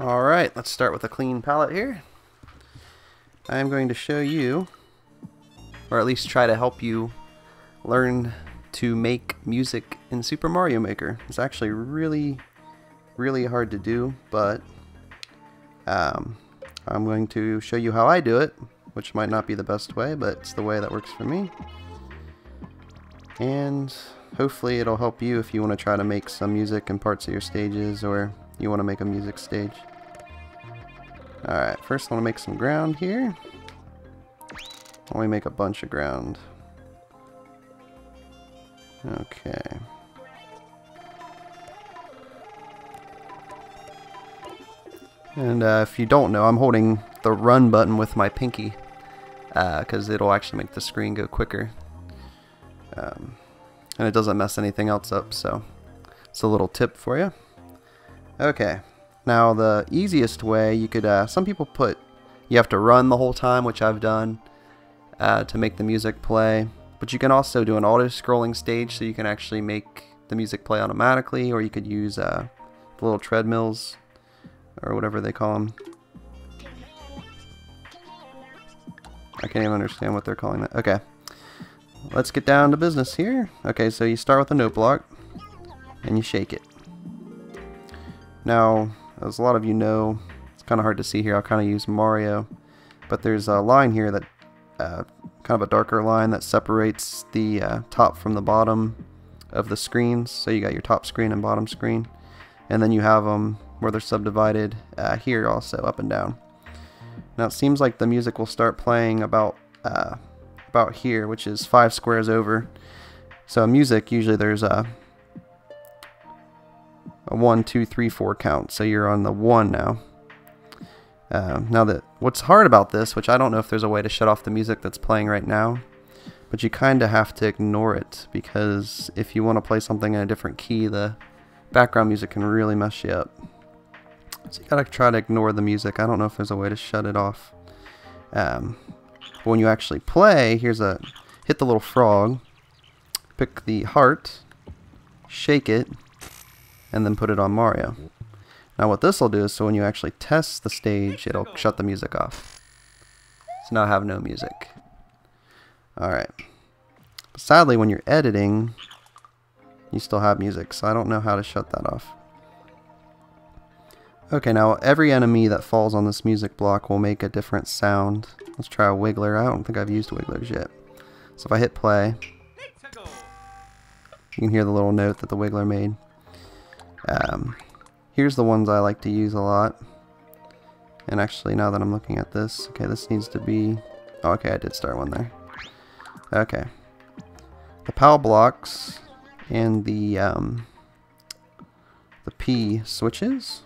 Alright, let's start with a clean palette here. I'm going to show you, or at least try to help you, learn to make music in Super Mario Maker. It's actually really hard to do, but I'm going to show you how I do it, which might not be the best way, but it's the way that works for me. And hopefully it'll help you if you want to try to make some music in parts of your stages, or you want to make a music stage. Alright, first I want to make some ground here. I want to make a bunch of ground. Okay. And if you don't know, I'm holding the run button with my pinky, because it'll actually make the screen go quicker. And it doesn't mess anything else up, so it's a little tip for you. Okay, now the easiest way, you could, some people put, you have to run the whole time, which I've done, to make the music play. But you can also do an auto-scrolling stage, so you can actually make the music play automatically, or you could use the little treadmills, or whatever they call them. I can't even understand what they're calling that. Okay, let's get down to business here. Okay, so you start with a note block, and you shake it. Now, as a lot of you know, it's kind of hard to see here. I'll kind of use Mario, but there's a line here that, kind of a darker line that separates the top from the bottom of the screens. So you got your top screen and bottom screen, and then you have them where they're subdivided here also, up and down. Now it seems like the music will start playing about here, which is 5 squares over. So music, usually there's a 1, 2, 3, 4 count, so you're on the 1 now. Now what's hard about this, which I don't know if there's a way to shut off the music that's playing right now, but you kind of have to ignore it, because if you want to play something in a different key, the background music can really mess you up. So you gotta try to ignore the music. I don't know if there's a way to shut it off. When you actually play, hit the little frog, pick the heart, shake it, and then put it on Mario. Now what this will do is, so when you actually test the stage, it'll shut the music off. So now I have no music. Alright. Sadly, when you're editing, you still have music, so I don't know how to shut that off. Okay, now every enemy that falls on this music block will make a different sound. Let's try a wiggler. I don't think I've used wigglers yet. So if I hit play, you can hear the little note that the wiggler made. Here's the ones I like to use a lot. And actually, now that I'm looking at this, okay, this needs to be... Oh, okay, I did start one there. Okay. The PAL blocks and the P switches.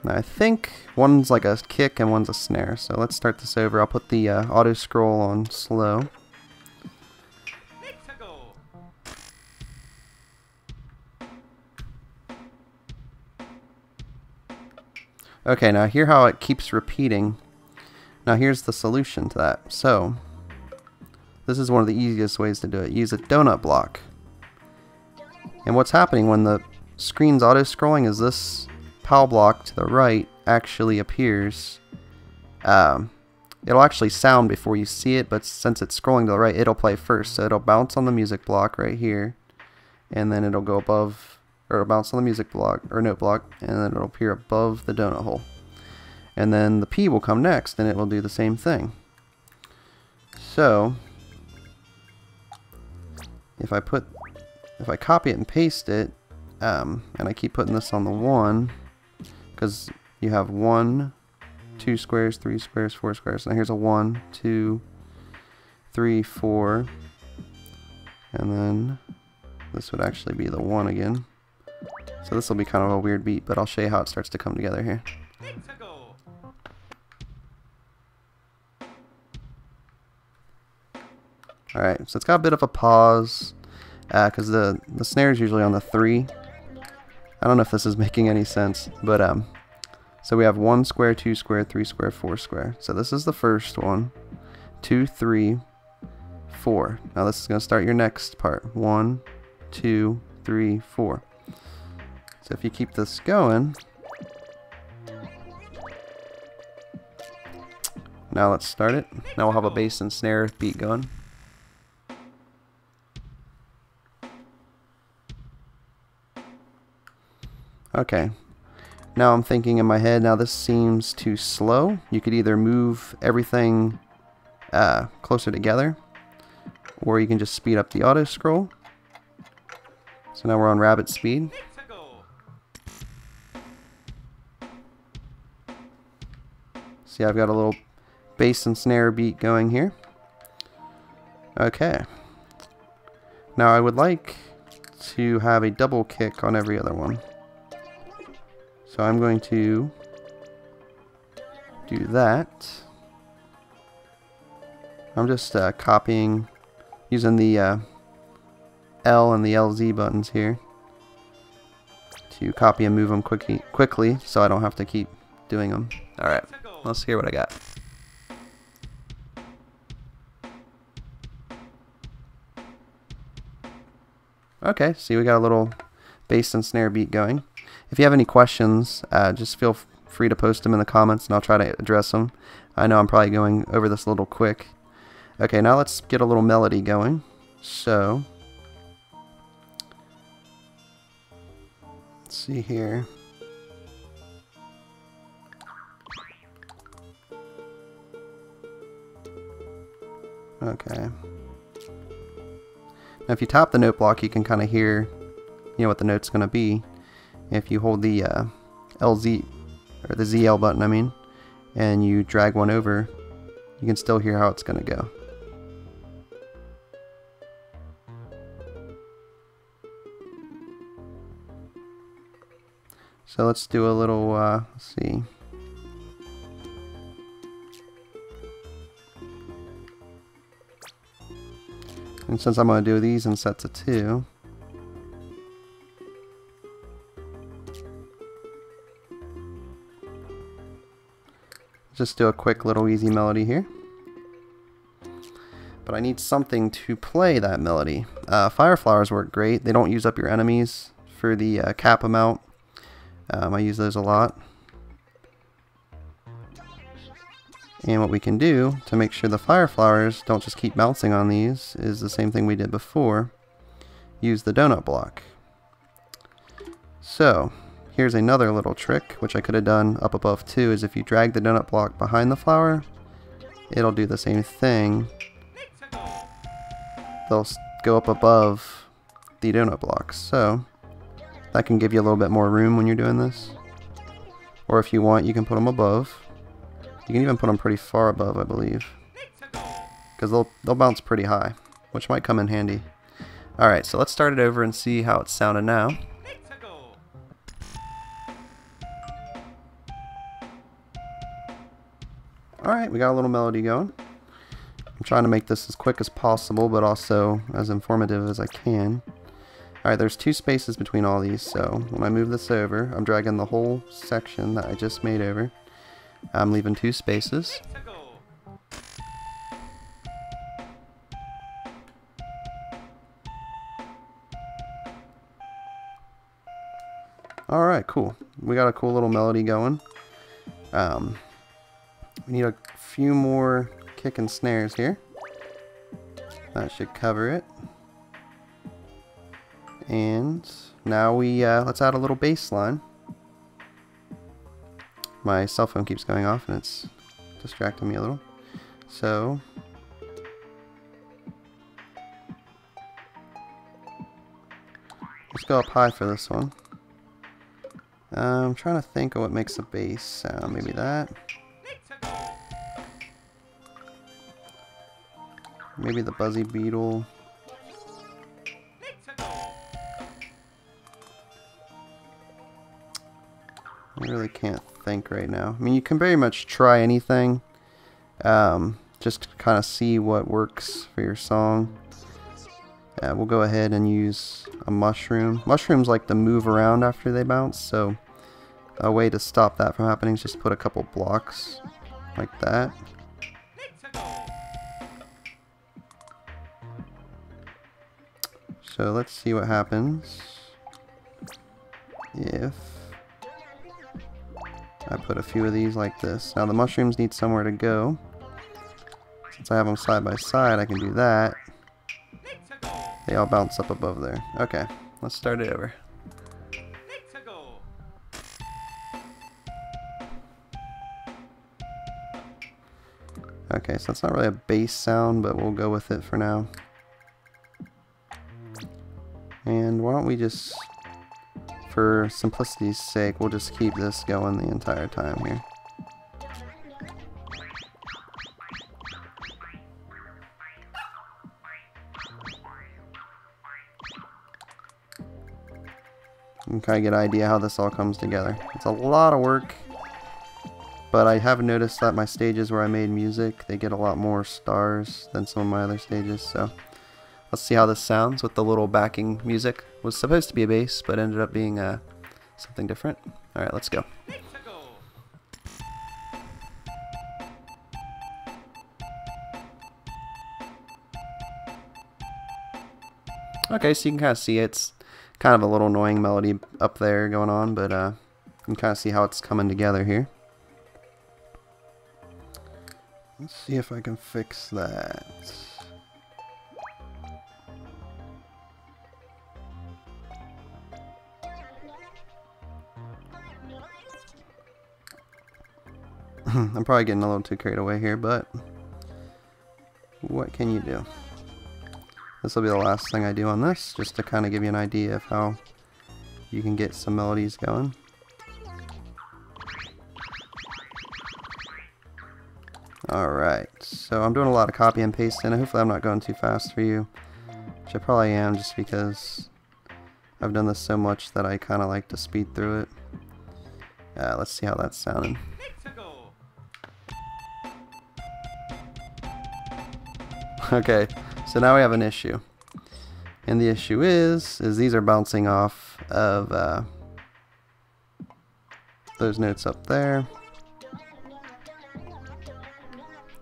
Now I think one's like a kick and one's a snare, so let's start this over. I'll put the auto scroll on slow. Okay, now hear how it keeps repeating. Now here's the solution to that. So, this is one of the easiest ways to do it. Use a donut block. And what's happening when the screen's auto-scrolling is this PAL block to the right actually appears. It'll actually sound before you see it, but since it's scrolling to the right, it'll play first. So it'll bounce on the music block right here, and then it'll go above, or it'll bounce on the music block, or note block, and then it'll appear above the donut hole. And then the P will come next, and it will do the same thing. So, if I copy it and paste it, and I keep putting this on the 1, because you have 1, 2 squares, 3 squares, 4 squares. Now here's a 1, 2, 3, 4, and then this would actually be the 1 again. So this will be kind of a weird beat, but I'll show you how it starts to come together here. Alright, so it's got a bit of a pause, because the snare is usually on the 3. I don't know if this is making any sense, but so we have 1 square, 2 square, 3 square, 4 square. So this is the first one. 2, 3, 4. Now this is going to start your next part. 1, 2, 3, 4. So if you keep this going, now let's start it. Now we'll have a bass and snare beat going. Okay, now I'm thinking in my head, now this seems too slow. You could either move everything closer together, or you can just speed up the auto scroll. So now we're on rabbit speed. See, I've got a little bass and snare beat going here. Okay. Now I would like to have a double kick on every other one. So I'm going to do that. I'm just copying, using the L and the LZ buttons here to copy and move them quickly so I don't have to keep doing them. Alright, let's hear what I got. Okay, see, we got a little bass and snare beat going. If you have any questions, just feel free to post them in the comments and I'll try to address them. I know I'm probably going over this a little quick. Okay, now let's get a little melody going. So, let's see here. Okay. Now if you tap the note block, you can kind of hear, what the note's going to be. If you hold the LZ, or the ZL button, I mean, and you drag one over, you can still hear how it's going to go. So let's do a little, let's see. And since I'm going to do these in sets of 2, just do a quick little easy melody here. But I need something to play that melody. Fire flowers work great. They don't use up your enemies for the cap amount. I use those a lot. And what we can do to make sure the fire flowers don't just keep bouncing on these is the same thing we did before. Use the donut block. So here's another little trick, which I could have done up above too, is if you drag the donut block behind the flower, it'll do the same thing. They'll go up above the donut blocks. So that can give you a little bit more room when you're doing this. Or if you want, you can put them above. You can even put them pretty far above, I believe, because they'll bounce pretty high, which might come in handy. Alright, so let's start it over and see how it's sounding now. Alright, we got a little melody going. I'm trying to make this as quick as possible, but also as informative as I can. Alright, there's 2 spaces between all these, so when I move this over, I'm dragging the whole section that I just made over. I'm leaving 2 spaces. Alright, cool. We got a cool little melody going. We need a few more kick and snares here. That should cover it. And now we let's add a little bass line. My cell phone keeps going off and it's distracting me a little. So let's go up high for this one. I'm trying to think of what makes a bass sound. Maybe that. Maybe the Buzzy Beetle. I really can't think right now. I mean, you can very much try anything, just to kind of see what works for your song. We'll go ahead and use a mushroom. Mushrooms like to move around after they bounce, so a way to stop that from happening is just put a couple blocks like that. So let's see what happens. if I put a few of these like this. Now the mushrooms need somewhere to go. Since I have them side by side, I can do that. They all bounce up above there. Okay, let's start it over. Okay, so that's not really a bass sound, but we'll go with it for now. And why don't we just, for simplicity's sake, we'll just keep this going the entire time here. You can kind of get an idea how this all comes together. It's a lot of work, but I have noticed that my stages where I made music, they get a lot more stars than some of my other stages, so let's see how this sounds with the little backing music. It was supposed to be a bass, but ended up being something different. Alright, let's go. Okay, so you can kind of see it's kind of a little annoying melody up there going on, but you can kind of see how it's coming together here. Let's see if I can fix that. I'm probably getting a little too carried away here, but what can you do? This will be the last thing I do on this, just to kind of give you an idea of how you can get some melodies going. Alright, so I'm doing a lot of copy and paste, and hopefully I'm not going too fast for you, which I probably am just because I've done this so much that I kind of like to speed through it. Let's see how that's sounding. Okay, so now we have an issue, and the issue is these are bouncing off of those notes up there.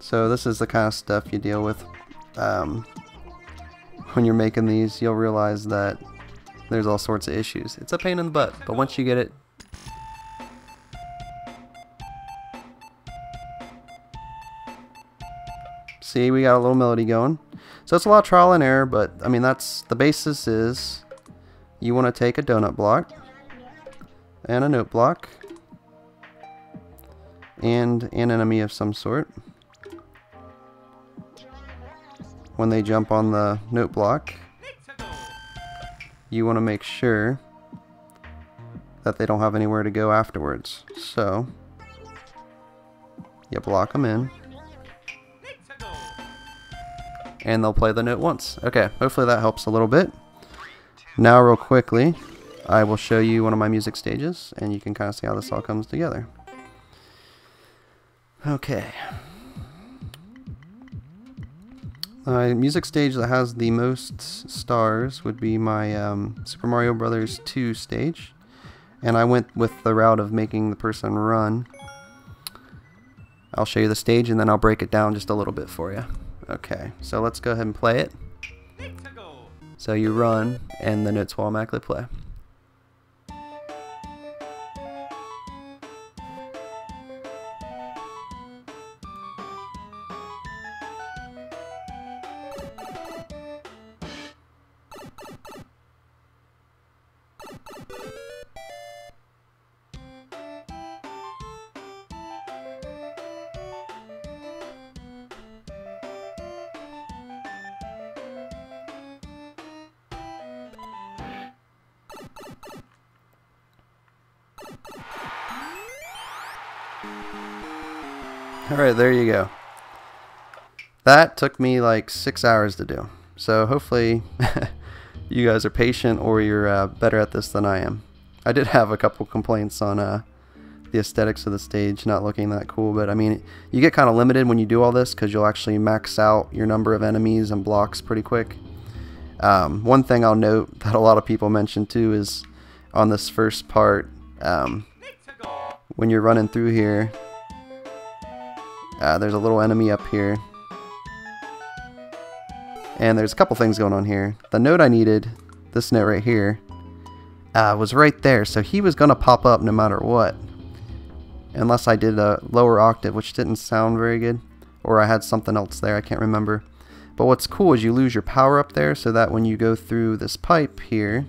So this is the kind of stuff you deal with when you're making these. You'll realize that there's all sorts of issues. It's a pain in the butt, but once you get it, see, we got a little melody going. So it's a lot of trial and error, but I mean, that's the basis is you want to take a donut block and a note block and an enemy of some sort. When they jump on the note block, you want to make sure that they don't have anywhere to go afterwards. So you block them in, and they'll play the note once. Okay, hopefully that helps a little bit. Now real quickly, I will show you one of my music stages, and you can kind of see how this all comes together. Okay. My music stage that has the most stars would be my Super Mario Bros. 2 stage, and I went with the route of making the person run. I'll show you the stage and then I'll break it down just a little bit for you. Okay, so let's go ahead and play it. So you run and the notes will automatically play. Alright, there you go. That took me like 6 hours to do. So hopefully you guys are patient, or you're better at this than I am. I did have a couple complaints on the aesthetics of the stage not looking that cool, but I mean, you get kind of limited when you do all this because you'll actually max out your number of enemies and blocks pretty quick. One thing I'll note that a lot of people mention too is on this first part, when you're running through here, there's a little enemy up here, and there's a couple things going on here. The note I needed, this note right here, was right there, so he was gonna pop up no matter what, unless I did a lower octave, which didn't sound very good, or I had something else there, I can't remember. But what's cool is you lose your power up there, so that when you go through this pipe here,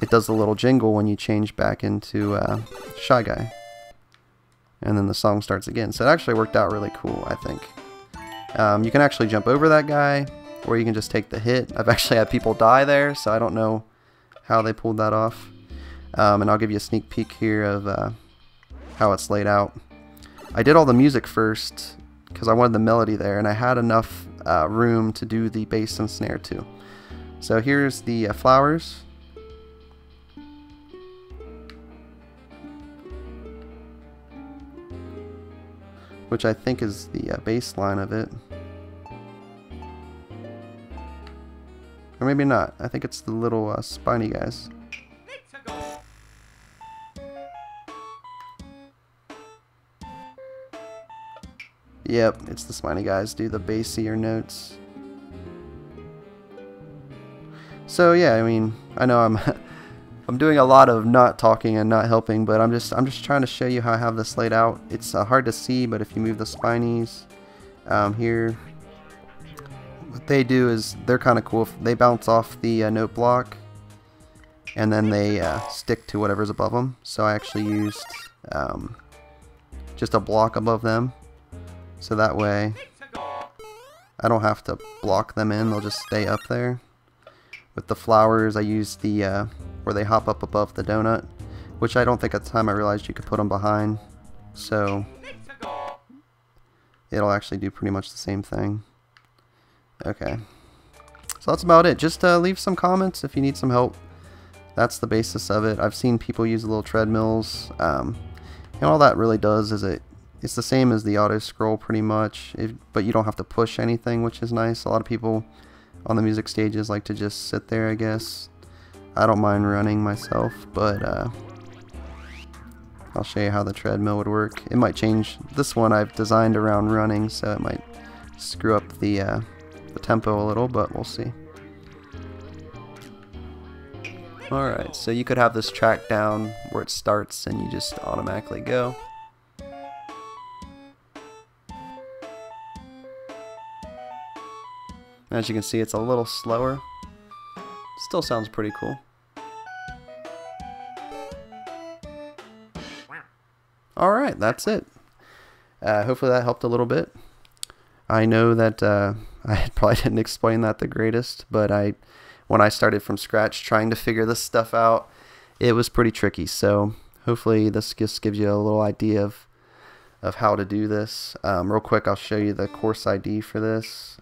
it does a little jingle when you change back into Shy Guy. And then the song starts again. So it actually worked out really cool, I think. You can actually jump over that guy, or you can just take the hit. I've actually had people die there, so I don't know how they pulled that off. And I'll give you a sneak peek here of how it's laid out. I did all the music first because I wanted the melody there, and I had enough room to do the bass and snare too. So here's the flowers. Which I think is the bass line of it. Or maybe not. I think it's the little spiny guys. Yep, it's the spiny guys do the bassier notes. So yeah, I mean, I know I'm doing a lot of not talking and not helping, but I'm just trying to show you how I have this laid out. It's hard to see, but if you move the spinies here, what they do is they're kind of cool. They bounce off the note block, and then they stick to whatever's above them. So I actually used just a block above them, so that way I don't have to block them in. They'll just stay up there. With the flowers, I used the where they hop up above the donut, which I don't think at the time I realized you could put them behind. So it'll actually do pretty much the same thing. Okay, so that's about it. Just leave some comments if you need some help. That's the basis of it. I've seen people use the little treadmills, and all that really does is it's the same as the auto scroll pretty much, but you don't have to push anything, which is nice. A lot of people on the music stages like to just sit there, I guess. I don't mind running myself, but I'll show you how the treadmill would work. It might change. This one I've designed around running, so it might screw up the tempo a little, but we'll see. Alright, so you could have this track down where it starts and you just automatically go. As you can see, it's a little slower. Still sounds pretty cool. Alright, that's it. Hopefully that helped a little bit. I know that I probably didn't explain that the greatest, but when I started from scratch trying to figure this stuff out, it was pretty tricky. So hopefully this just gives you a little idea of how to do this. Real quick, I'll show you the course ID for this.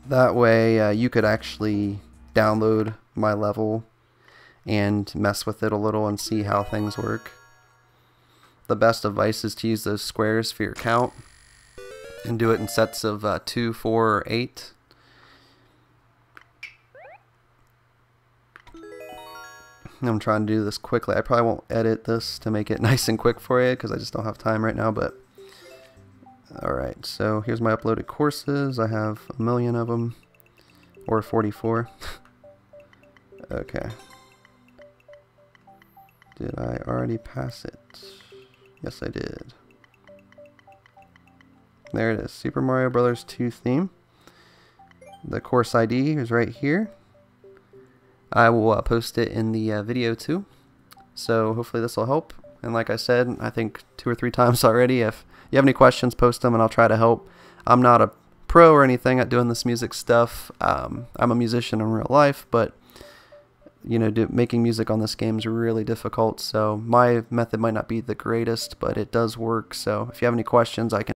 That way you could actually download my level and mess with it a little and see how things work. The best advice is to use those squares for your count and do it in sets of 2, 4, or 8. I'm trying to do this quickly. I probably won't edit this to make it nice and quick for you because I just don't have time right now, but alright, so here's my uploaded courses. I have 1 million of them, or 44. Okay. Did I already pass it? Yes, I did. There it is, Super Mario Bros. 2 theme. The course ID is right here. I will post it in the video too. So hopefully this will help. And like I said, I think 2 or 3 times already, if you have any questions, post them and I'll try to help. I'm not a pro or anything at doing this music stuff. I'm a musician in real life, but you know, making music on this game is really difficult. So my method might not be the greatest, but it does work. So if you have any questions, I can